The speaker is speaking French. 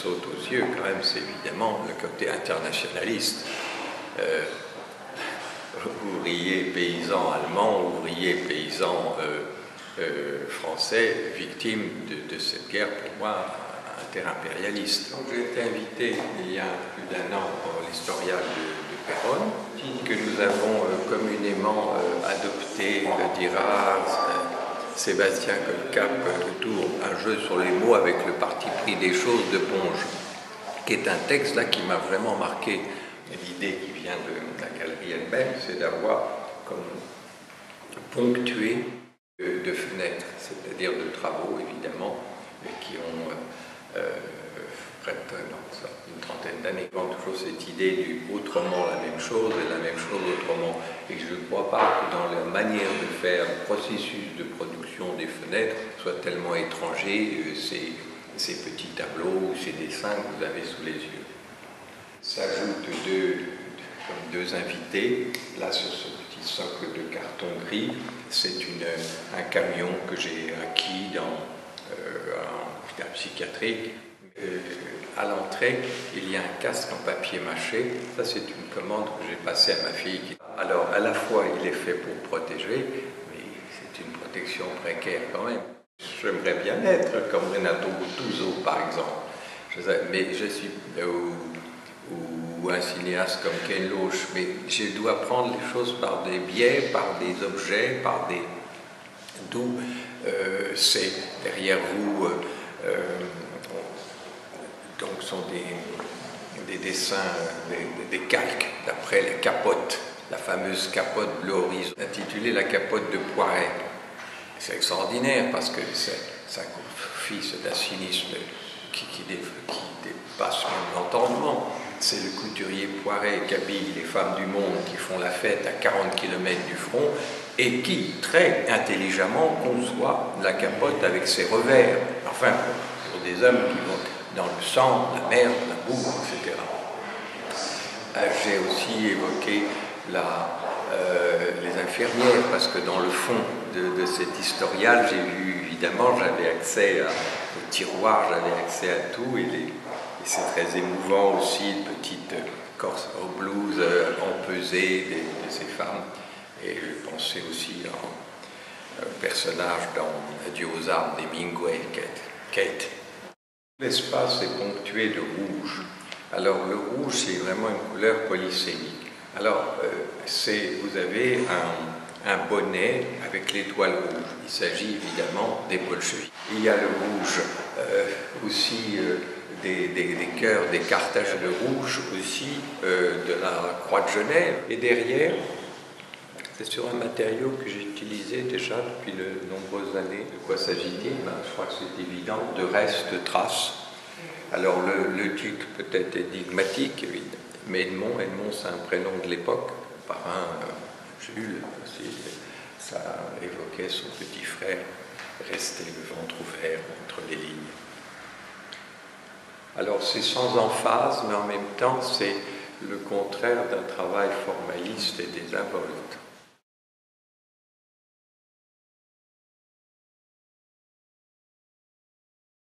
saute aux yeux, quand même, c'est évidemment le côté internationaliste. Ouvriers, paysans allemands, ouvriers, paysans français, victimes de cette guerre, pour moi, interimpérialiste. Donc j'ai été invité il y a plus d'un an à l'Historial de Péronne, que nous avons communément adopté, le dira Sébastien Goldkap, autour un jeu sur les mots avec le parti pris des choses de Ponge, qui est un texte là qui m'a vraiment marqué. L'idée qui vient de la galerie elle-même, c'est d'avoir comme ponctué de fenêtres, c'est-à-dire de travaux évidemment, qui ont une trentaine d'années. Toujours cette idée du autrement la même chose et la même chose autrement. Et je ne crois pas que dans la manière de faire le processus de production des fenêtres soit tellement étranger ces petits tableaux ou ces dessins que vous avez sous les yeux. S'ajoutent deux invités. Là, sur ce petit socle de carton gris, c'est un camion que j'ai acquis dans un psychiatrique. À l'entrée, il y a un casque en papier mâché. Ça, c'est une commande que j'ai passée à ma fille. Alors, à la fois, il est fait pour protéger, mais c'est une protection précaire quand même. J'aimerais bien être comme Renato Guttuso, par exemple. Mais je suis... ou un cinéaste comme Ken Loach, mais je dois prendre les choses par des biais, par des objets, par des... D'où c'est derrière vous... donc sont des dessins, des calques, d'après la capote, la fameuse capote bleu horizon, intitulée La capote de Poiret. C'est extraordinaire parce que ça confie d'un cynisme qui dépasse l'entendement. C'est le couturier Poiret qui habille les femmes du monde qui font la fête à 40 km du front et qui, très intelligemment, conçoit la capote avec ses revers. Enfin, pour des hommes qui vont dans le sang, la merde, la boue, etc. J'ai aussi évoqué les infirmières, parce que dans le fond de cet historial, j'ai vu, évidemment, j'avais accès au tiroir, j'avais accès à tout, et c'est très émouvant aussi, une petite corse au blues empesée de ces femmes. Et je pensais aussi à un personnage dans Adieu aux armes d'Hemingway, Kate. L'espace est ponctué de rouge. Alors le rouge, c'est vraiment une couleur polysémique. Alors vous avez un bonnet avec l'étoile rouge. Il s'agit évidemment des bolcheviks. Il y a le rouge aussi des cœurs, des cartages de rouge aussi de la Croix de Genève. Et derrière, c'est sur un matériau que j'ai utilisé déjà depuis de nombreuses années. De quoi s'agit-il? Je crois que c'est évident, de restes, de traces. Alors le titre peut être énigmatique, mais Edmond, c'est un prénom de l'époque, par Jules, ça évoquait son petit frère, resté le ventre ouvert entre les lignes. Alors c'est sans emphase, mais en même temps c'est le contraire d'un travail formaliste et désinvolte.